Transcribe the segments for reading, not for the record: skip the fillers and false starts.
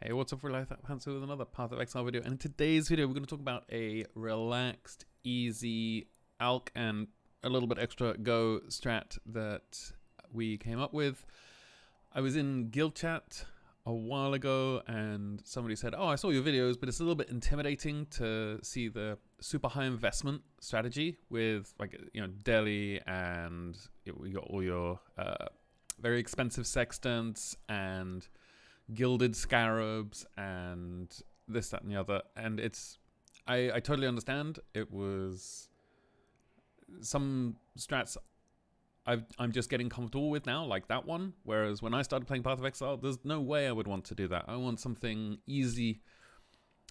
Hey, what's up for Life-Without-Pants with another Path of Exile video. And in today's video, we're going to talk about a relaxed, easy alch and a little bit extra go strat that we came up with. I was in guild chat a while ago and somebody said, oh, I saw your videos, but it's a little bit intimidating to see the super high investment strategy with, like, deli, and we got all your very expensive sextants and gilded scarabs and this, that, and the other. And I totally understand. It was some strats I'm just getting comfortable with now, like that one. Whereas when I started playing Path of Exile, there's no way I would want to do that. I want something easy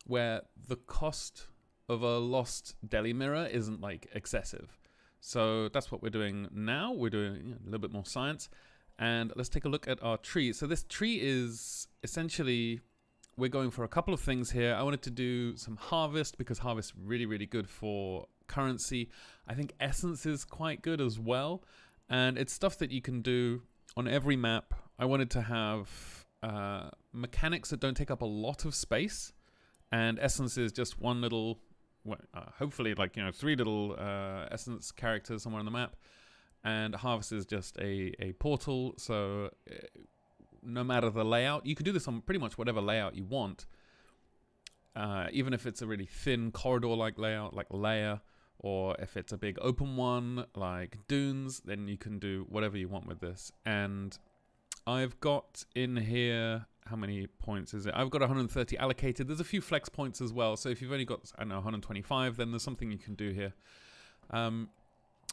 where the cost of a lost deli mirror isn't like excessive. So that's what we're doing now. We're doing a little bit more science. And let's take a look at our tree. So this tree is essentially, we're going for a couple of things here. I wanted to do some harvest because harvest is really, really good for currency. I think essence is quite good as well. And it's stuff that you can do on every map. I wanted to have mechanics that don't take up a lot of space. And essence is just one little, hopefully like, 3 little essence characters somewhere on the map. And harvest is just a portal, so no matter the layout, you can do this on pretty much whatever layout you want. Even if it's a really thin corridor-like layout, like layer, or if it's a big open one, like dunes, then you can do whatever you want with this. And I've got in here, how many points is it? I've got 130 allocated. There's a few flex points as well, so if you've only got, I don't know, 125, then there's something you can do here.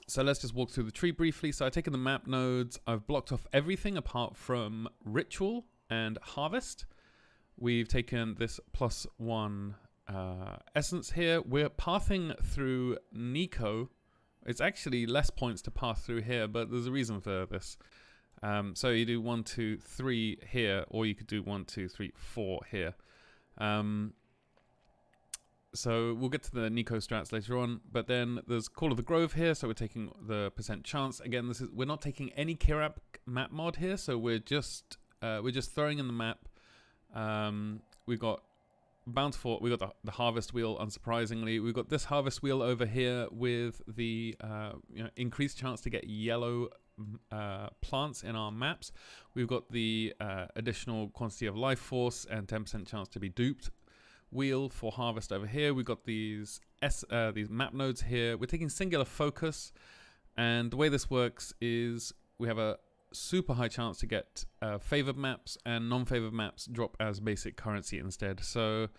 So let's just walk through the tree briefly. So I've taken the map nodes. I've blocked off everything apart from ritual and harvest. We've taken this +1 essence here. We're pathing through Niko. It's actually less points to path through here, but there's a reason for this. So you do 1, 2, 3 here, or you could do 1, 2, 3, 4 here. So we'll get to the Niko strats later on, but then there's Call of the Grove here, so we're taking the % chance. Again, we're not taking any Kirab map mod here, so we're just throwing in the map. We've got Bountiful, we got the harvest wheel, unsurprisingly. We've got this harvest wheel over here with the increased chance to get yellow plants in our maps. We've got the additional quantity of life force and 10% chance to be duped wheel for harvest over here. We've got these map nodes here. We're taking singular focus, and the way this works is we have a super high chance to get favored maps, and non-favored maps drop as basic currency instead. So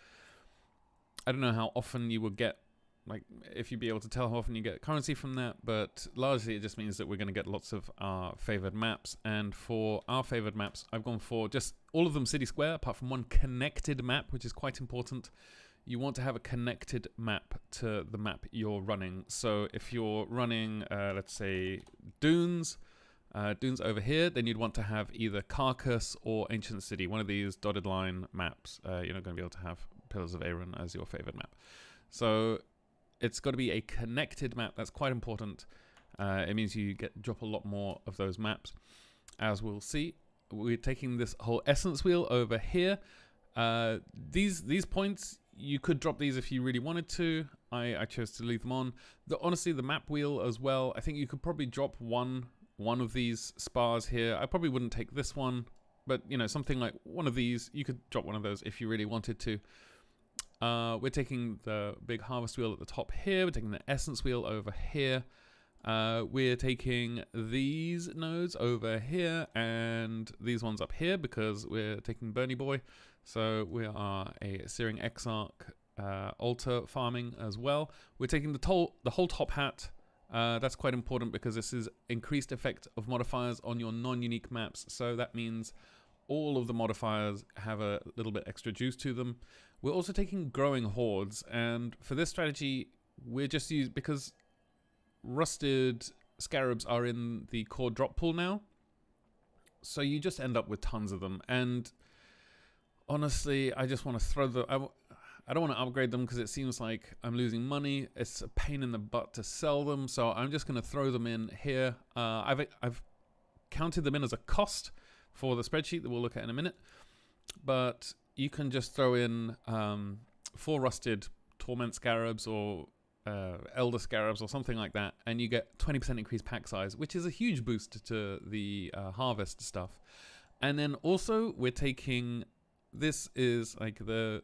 I don't know how often you will get, like, if you'd be able to tell how often you get currency from that, but largely it just means that we're going to get lots of our favored maps. And for our favored maps, I've gone for just all of them city square, apart from one connected map, which is quite important. You want to have a connected map to the map you're running. So if you're running, let's say, dunes over here, then you'd want to have either Carcass or Ancient City, one of these dotted line maps. You're not going to be able to have Pillars of Aaron as your favored map. So it's got to be a connected map. That's quite important. It means you drop a lot more of those maps, as we'll see. We're taking this whole essence wheel over here. These points, you could drop these if you really wanted to. I chose to leave them on. Honestly, the map wheel as well, I think you could probably drop one of these spars here. I probably wouldn't take this one, but something like one of these, you could drop one of those if you really wanted to. We're taking the big harvest wheel at the top here. We're taking the essence wheel over here. We're taking these nodes over here and these ones up here because we're taking Bernie Boy. So we are a Searing Exarch altar farming as well. We're taking the whole top hat. That's quite important because this is increased effect of modifiers on your non-unique maps. So that means all of the modifiers have a little bit extra juice to them. We're also taking Growing Hordes, and for this strategy, we're just because rusted scarabs are in the core drop pool now, so you just end up with tons of them. And honestly, I just want to throw them. I don't want to upgrade them because it seems like I'm losing money. It's a pain in the butt to sell them, so I'm just going to throw them in here. I've counted them in as a cost for the spreadsheet that we'll look at in a minute, but you can just throw in 4 rusted Torment Scarabs or Elder Scarabs or something like that, and you get 20% increased pack size, which is a huge boost to the harvest stuff. And then also we're taking, this is like the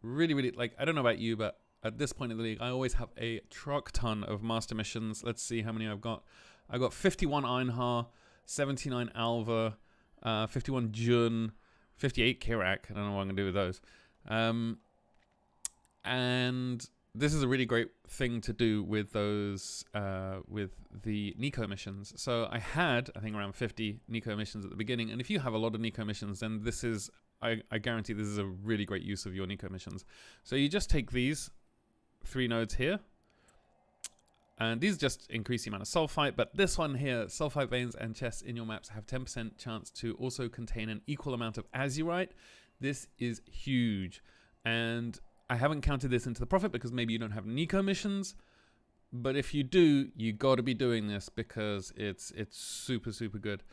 really, like, I don't know about you, but at this point in the league, I always have a truck ton of master missions. Let's see how many I've got. I've got 51 Einhar, 79 Alva, 51 Jun, 58 Kirak. I don't know what I'm going to do with those. And this is a really great thing to do with those, with the Niko missions. So I had, I think, around 50 Niko missions at the beginning. And if you have a lot of Niko missions, then this is, I guarantee this is a really great use of your Niko missions. So you just take these 3 nodes here. And these just increase the amount of sulfite. But this one here, sulfite veins and chests in your maps have 10% chance to also contain an equal amount of azurite. This is huge. And I haven't counted this into the profit because maybe you don't have Niko missions, but if you do, you got to be doing this because it's super good.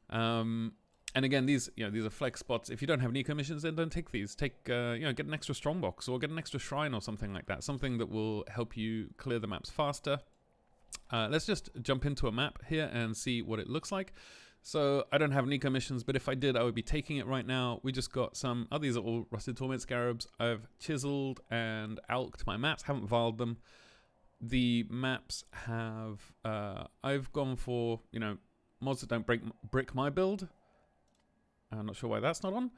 And again, these are flex spots. If you don't have Niko missions, then don't take these. Take get an extra strongbox or get an extra shrine or something like that. Something that will help you clear the maps faster. Let's just jump into a map here and see what it looks like. So I don't have Niko missions, but if I did, I would be taking it right now. We just got some, these are all rusted torment scarabs. I've chiseled and alked my maps, haven't viled them. The maps have, I've gone for, mods that don't brick my build. I'm not sure why that's not on.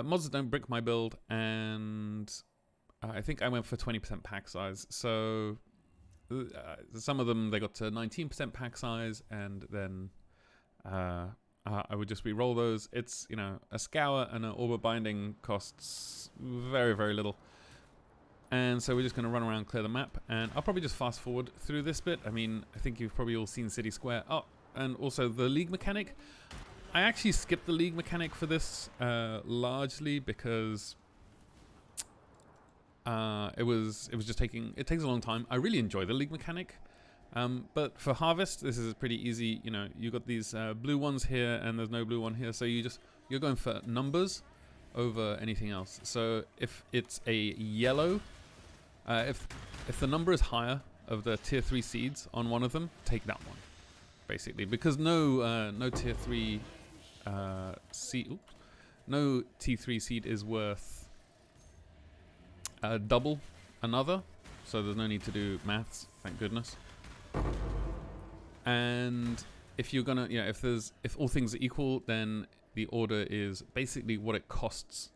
Mods that don't brick my build, and I think I went for 20% pack size. So some of them, they got to 19% pack size, and then I would just re-roll those. It's, a scour and an Orb of Binding costs very little. And so we're just going to run around, clear the map, and I'll probably just fast forward through this bit. I mean, I think you've probably all seen City Square. Oh, and also the league mechanic. I actually skipped the league mechanic for this largely because it takes a long time. I really enjoy the league mechanic. But for harvest, this is pretty easy. You got these blue ones here, and there's no blue one here. So you're going for numbers over anything else. So if it's a yellow, if the number is higher of the tier 3 seeds on one of them, take that one, basically, because no tier 3 seed, no T3 seed is worth double another. So there's no need to do maths. Thank goodness. And if you're gonna, if all things are equal, then the order is basically what it costs.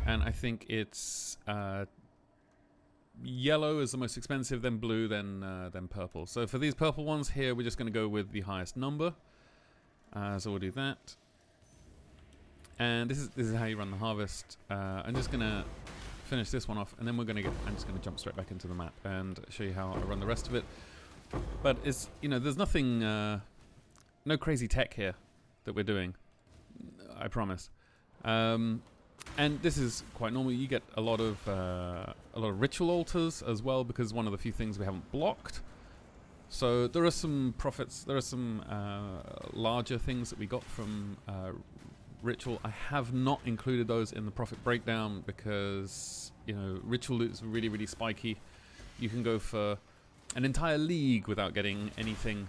And I think it's yellow is the most expensive, then blue, then purple. So for these purple ones here, we're just gonna go with the highest number. So we'll do that. And this is how you run the harvest. I'm just gonna finish this one off, and then I'm just gonna jump straight back into the map and show you how I run the rest of it. But it's, there's nothing, no crazy tech here that we're doing, I promise. And this is quite normal. You get a lot of ritual altars as well, because one of the few things we haven't blocked. So there are some profits. There are some larger things that we got from ritual. I have not included those in the profit breakdown because ritual loot is really spiky. You can go for an entire league without getting anything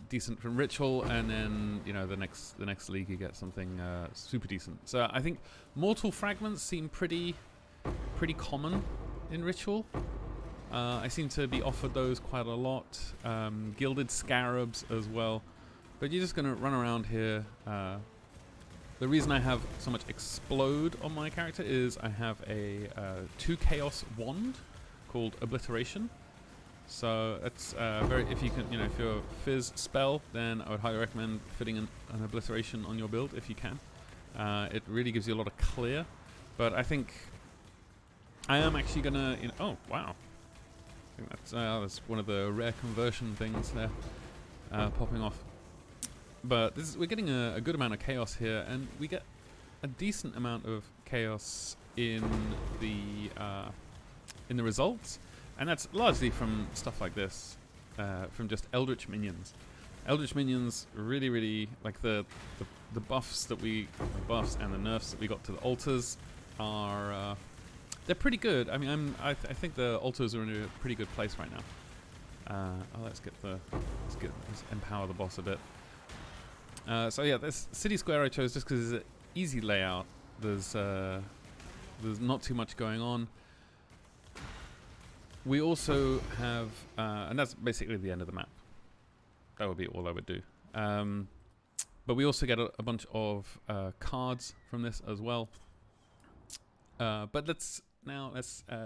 decent from ritual, and then the next league you get something super decent. So I think mortal fragments seem pretty common in ritual. I seem to be offered those quite a lot. Gilded scarabs as well. But you're just gonna run around here. The reason I have so much explode on my character is I have a 2 chaos wand called Obliteration. So it's if you're a fizz spell, then I would highly recommend fitting an obliteration on your build if you can. It really gives you a lot of clear. But I think I am actually gonna. Oh wow! I think that's one of the rare conversion things there popping off. But we're getting a good amount of chaos here, and we get a decent amount of chaos in the results. And that's largely from stuff like this, from just Eldritch Minions. Eldritch Minions really like the buffs and the nerfs that we got to the altars are they're pretty good. I mean, I think the altars are in a pretty good place right now. Let's empower the boss a bit. So yeah, this city square I chose just because it's an easy layout. There's not too much going on. We also have, and that's basically the end of the map. That would be all I would do. But we also get a bunch of cards from this as well. But let's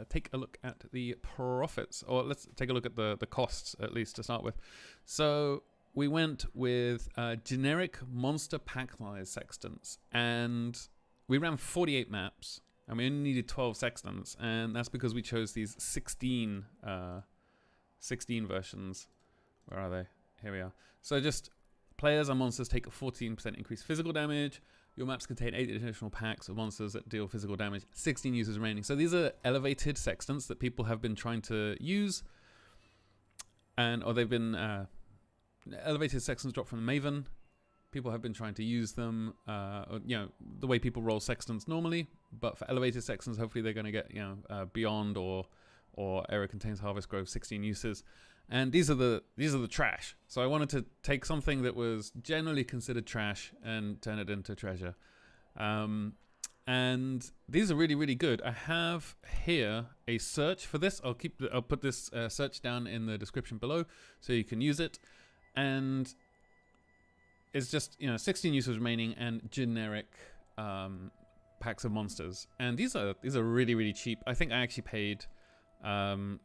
take a look at the profits, or let's take a look at the costs at least to start with. So we went with generic monster pack size sextants, and we ran 48 maps, and we only needed 12 sextants, and that's because we chose these 16 versions. Where are they? Here we are. So just players and monsters take a 14% increased physical damage. Your maps contain 8 additional packs of monsters that deal physical damage. 16 users remaining. So these are elevated sextants that people have been trying to use, or they've been elevated sextants dropped from the Maven. People have been trying to use them, the way people roll sextants normally. But for elevated sextants, hopefully they're going to get beyond or area contains harvest grove 16 uses. And these are the trash. So I wanted to take something that was generally considered trash and turn it into treasure. And these are really, really good. I have here a search for this. I'll put this search down in the description below so you can use it. And it's just 16 users remaining and generic packs of monsters. And these are really, really cheap. I think I actually paid.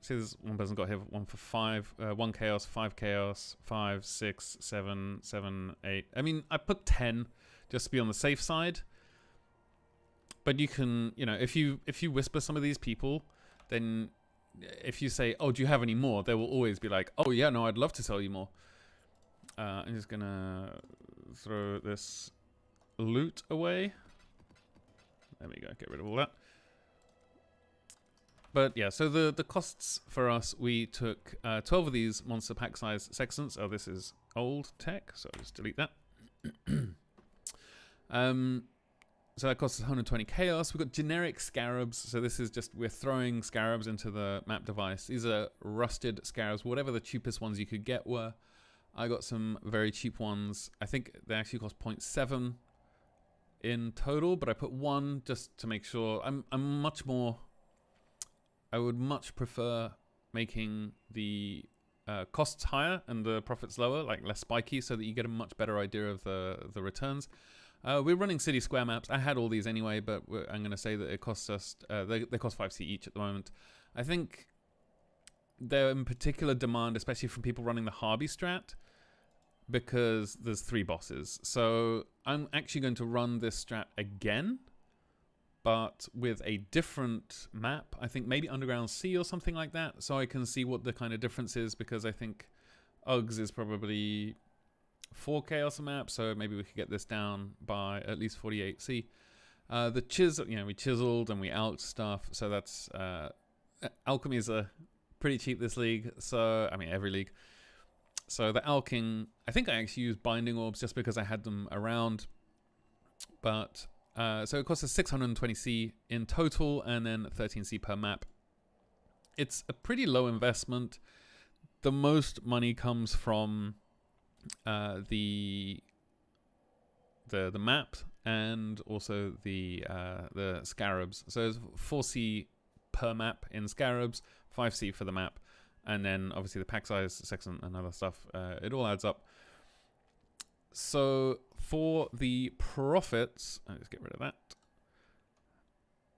See, this one person got here, one for 5, 1 chaos, 5 chaos, 5, 6, 7, 7, 8. I mean, I put 10 just to be on the safe side. But you can, if you whisper some of these people, then if you say, "Oh, do you have any more?" they will always be like, "Oh yeah, no, I'd love to sell you more." I'm just gonna throw this loot away. There we go. Get rid of all that. But yeah, so the costs for us, we took 12 of these monster pack size sextants. Oh, this is old tech, so I'll just delete that. So that costs us 120 chaos. We've got generic scarabs. So this is just, we're throwing scarabs into the map device. These are rusted scarabs, whatever the cheapest ones you could get were. I got some very cheap ones. I think they actually cost 0.7 in total, but I put 1 just to make sure. I would much prefer making the costs higher and the profits lower, like less spiky, so that you get a much better idea of the returns. We're running city square maps. I had all these anyway, but I'm going to say that it costs us, they cost 5C each at the moment. I think they're in particular demand, especially from people running the Harby strat, because there's 3 bosses. So I'm actually going to run this strat again, but with a different map. I think maybe Underground Sea or something like that, so I can see what the kind of difference is, because I think Uggs is probably 4 chaos a map, so maybe we could get this down by at least 48C. The chisel, we chiseled and we alched stuff, so that's alchemies are pretty cheap this league, so I mean every league. So the alking, I think I actually used binding orbs just because I had them around, but so it costs us 620C in total and then 13C per map. It's a pretty low investment. The most money comes from the map and also the scarabs. So it's 4C per map in scarabs, 5C for the map, and then obviously the pack size, sextant, and other stuff. It all adds up. So for the profits, I'll just get rid of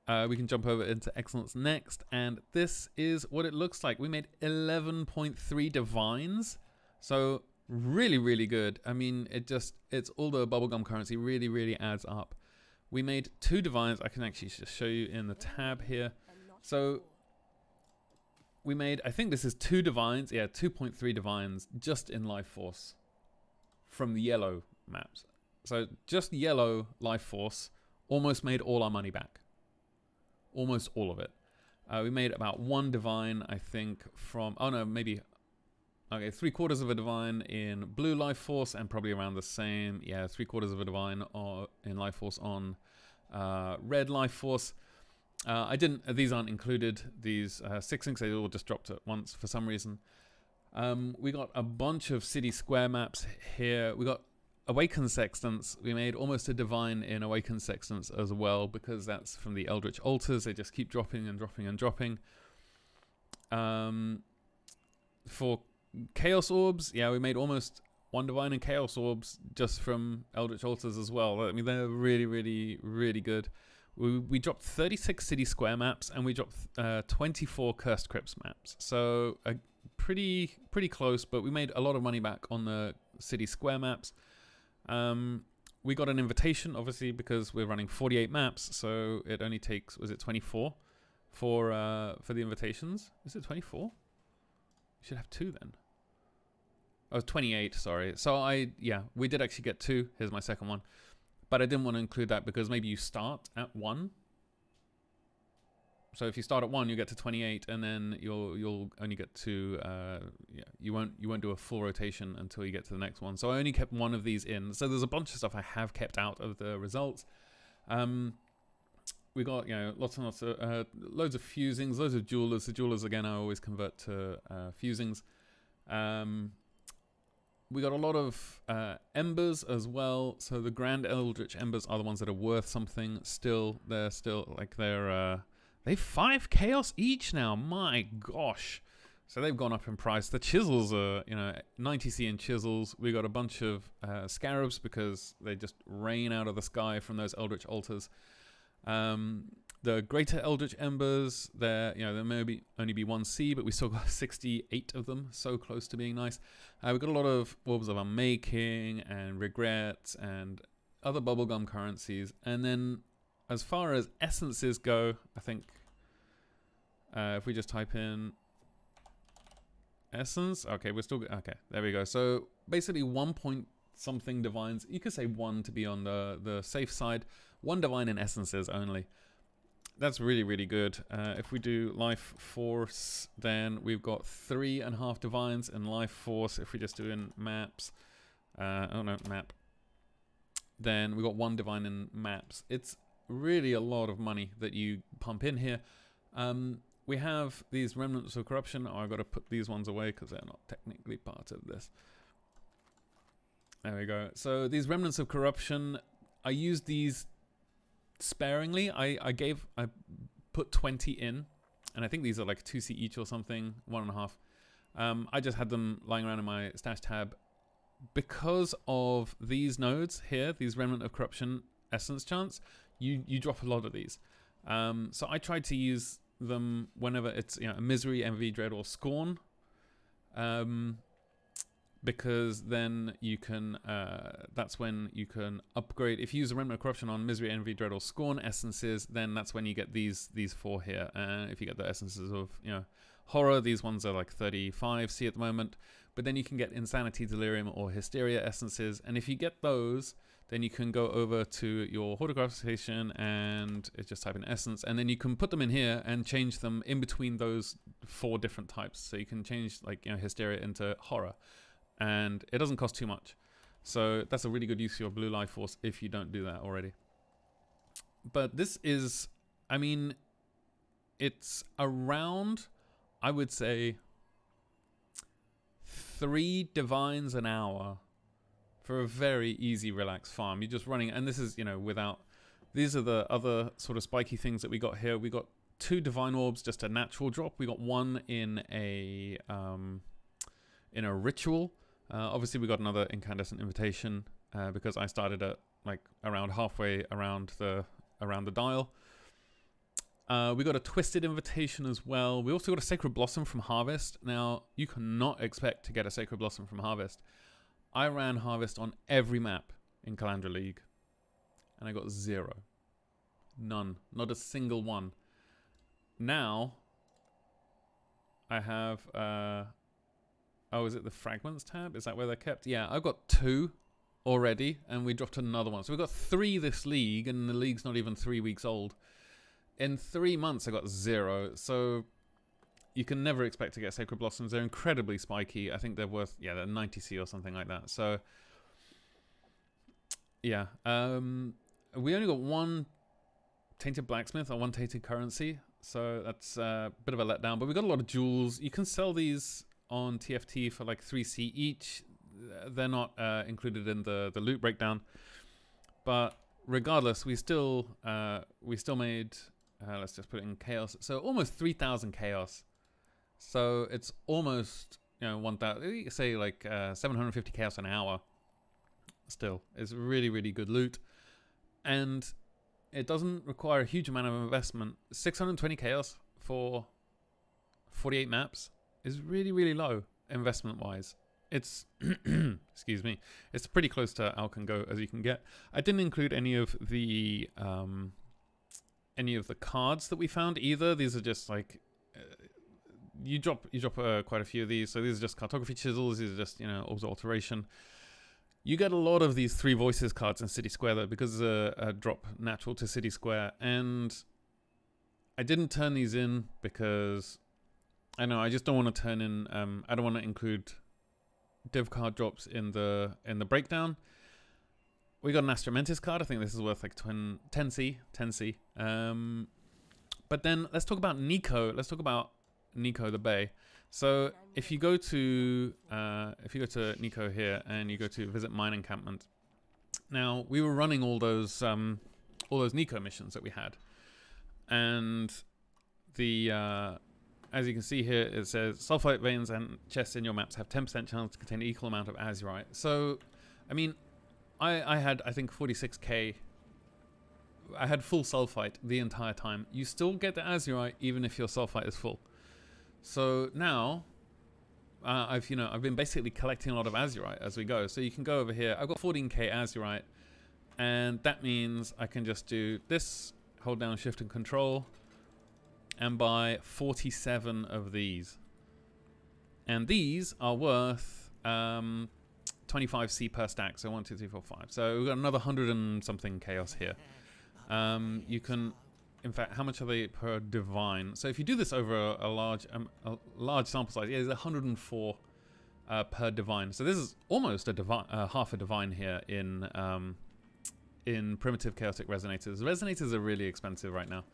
that. We can jump over into excellence next, and this is what it looks like. We made 11.3 divines, so really, really good. I mean, it's all the bubblegum currency really, really adds up. We made 2 divines. I can actually just show you in the tab here. So we made, I think this is 2 divines, yeah, 2.3 divines just in Life Force from the yellow maps. So just yellow Life Force almost made all our money back. Almost all of it. We made about 1 divine, I think, from, oh no, maybe, okay, 3/4 of a divine in blue Life Force, and probably around the same, yeah, 3/4 of a divine in Life Force on red Life Force. I didn't. These aren't included. These sextants, they all just dropped at once for some reason. We got a bunch of city square maps here. We got Awakened Sextants. We made almost a divine in Awakened Sextants as well, because that's from the Eldritch Altars. They just keep dropping and dropping and dropping. For Chaos Orbs, yeah, we made almost one divine and Chaos Orbs just from Eldritch Altars as well. I mean, they're really, really, really good. We dropped 36 city square maps, and we dropped 24 Cursed Crypts maps. So pretty close, but we made a lot of money back on the city square maps. We got an invitation, obviously, because we're running 48 maps, so it only takes, was it 24 for the invitations? Is it 24? You should have 2 then. Oh, 28, sorry. So we did actually get 2. Here's my second one. But I didn't want to include that because maybe you start at 1. So if you start at 1, you get to 28, and then you'll only get to you won't do a full rotation until you get to the next one. So I only kept one of these in. So there's a bunch of stuff I have kept out of the results. We got lots and lots of loads of fusings, loads of jewelers. The jewelers again I always convert to fusings. We got a lot of embers as well. So the Grand Eldritch Embers are the ones that are worth something still. They're still like they 5 chaos each now. My gosh. So they've gone up in price. The chisels are 90C in chisels. We got a bunch of scarabs because they just rain out of the sky from those Eldritch Altars. The Greater Eldritch Embers, there may only be 1C, but we still got 68 of them, so close to being nice. We've got a lot of Orbs of Unmaking and Regrets and other bubblegum currencies. And then as far as essences go, I think if we just type in essence, okay, we're still, okay, there we go. So basically 1 point something divines, you could say 1 to be on the safe side, 1 divine in essences only. That's really, really good. If we do Life Force, then we've got 3.5 divines in Life Force. If we just do in maps, map, then we've got 1 divine in maps. It's really a lot of money that you pump in here. We have these Remnants of Corruption. Oh, I've got to put these ones away because they're not technically part of this. There we go. So these Remnants of Corruption, I used these sparingly. I put 20 in, and I think these are like 2C each or something, 1.5. I just had them lying around in my stash tab because of these nodes here, these Remnant of Corruption essence chance. You drop a lot of these, so I tried to use them whenever it's a Misery, Envy, Dread, or Scorn. Because then you can, that's when you can upgrade. If you use a Remnant of Corruption on Misery, Envy, Dread, or Scorn essences, then that's when you get these 4 here. If you get the essences of Horror, these ones are like 35C at the moment. But then you can get Insanity, Delirium, or Hysteria essences. And if you get those, then you can go over to your Hortograph station and just type in essence, and then you can put them in here and change them in between those 4 different types. So you can change like Hysteria into Horror. And it doesn't cost too much. So that's a really good use of your blue life force if you don't do that already. But this is, I mean, it's around, I would say, 3 divines an hour for a very easy, relaxed farm. You're just running, and this is, without, these are the other sort of spiky things that we got here. We got 2 divine orbs, just a natural drop. We got 1 in a ritual. Obviously, we got another incandescent invitation because I started at like around halfway around the dial. We got a twisted invitation as well. We also got a sacred blossom from Harvest. Now, you cannot expect to get a sacred blossom from Harvest. I ran Harvest on every map in Calandra League, and I got 0. None. Not a single one. Now, I have... oh, is it the Fragments tab? Is that where they're kept? Yeah, I've got 2 already, and we dropped another one. So we've got 3 this league, and the league's not even 3 weeks old. In 3 months, I got 0. So you can never expect to get Sacred Blossoms. They're incredibly spiky. I think they're worth, they're 90C or something like that. So, yeah. We only got 1 Tainted Blacksmith, or 1 tainted currency. So that's a bit of a letdown. But we got a lot of jewels. You can sell these on TFT for like 3C each. They're not included in the loot breakdown. But regardless, we still made, let's just put it in chaos. So almost 3,000 chaos. So it's almost, 1,000, say like 750 chaos an hour. Still, it's really, really good loot. And it doesn't require a huge amount of investment. 620 chaos for 48 maps is really, really low investment-wise. It's, excuse me, it's pretty close to Alcan Go as you can get. I didn't include any of the cards that we found either. These are just like, you drop quite a few of these. So these are just cartography chisels. These are just, also alteration. You get a lot of these 3 voices cards in City Square though, because it's a drop natural to City Square. And I didn't turn these in because I just don't want to turn in, I don't want to include div card drops in the breakdown. We got an Astromentis card. I think this is worth like 10C. But then let's talk about Niko. Let's talk about Niko the Bay. So if you go to Niko here and you go to visit mine encampment, now we were running all those Niko missions that we had, and the as you can see here, it says sulfite veins and chests in your maps have 10% chance to contain an equal amount of azurite. So, I mean, I had, I think, 46k. I had full sulfite the entire time. You still get the azurite even if your sulfite is full. So now, I've been basically collecting a lot of azurite as we go. So you can go over here. I've got 14k azurite, and that means I can just do this, hold down Shift and Control, and buy 47 of these. And these are worth 25C per stack. So 1, 2, 3, 4, 5. So we've got another 100 and something chaos here. You can, in fact, how much are they per divine? So if you do this over a large sample size, yeah, there's 104 per divine. So this is almost a divine, half a divine here in primitive chaotic resonators. Resonators are really expensive right now.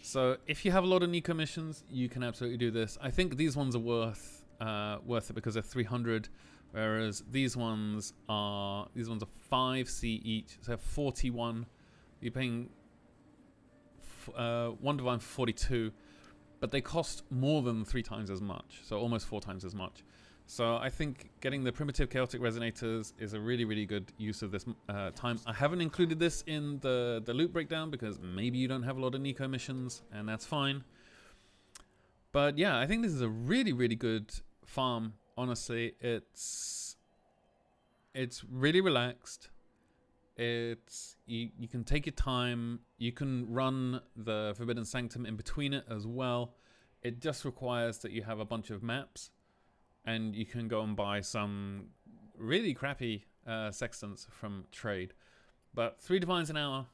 So if you have a lot of Niko missions, you can absolutely do this. I think these ones are worth it because they're 300, whereas these ones are 5C each. So 41. You're paying 1 divine for 42, but they cost more than 3 times as much, so almost 4 times as much. So I think getting the primitive chaotic resonators is a really, really good use of this time. I haven't included this in the loot breakdown because maybe you don't have a lot of Niko missions, and that's fine. But yeah, I think this is a really, really good farm. Honestly, it's really relaxed. You can take your time. You can run the Forbidden Sanctum in between it as well. It just requires that you have a bunch of maps, and you can go and buy some really crappy sextants from trade. But 3 divines an hour,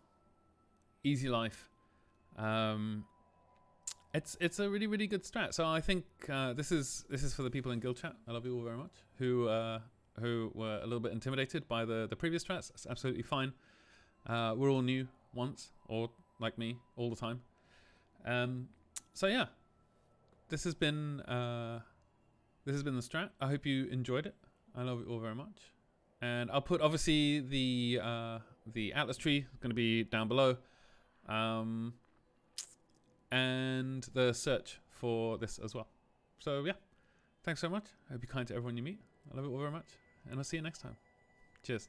easy life. It's a really, really good strat. So I think this is for the people in guild chat. I love you all very much. Who were a little bit intimidated by the previous strats. That's absolutely fine. We're all new once, or like me, all the time. So yeah, this has been the strat. I hope you enjoyed it. I love it all very much. And I'll put obviously the Atlas tree is going to be down below, and the search for this as well. So yeah, thanks so much. I hope you're kind to everyone you meet. I love it all very much, and I'll see you next time. Cheers.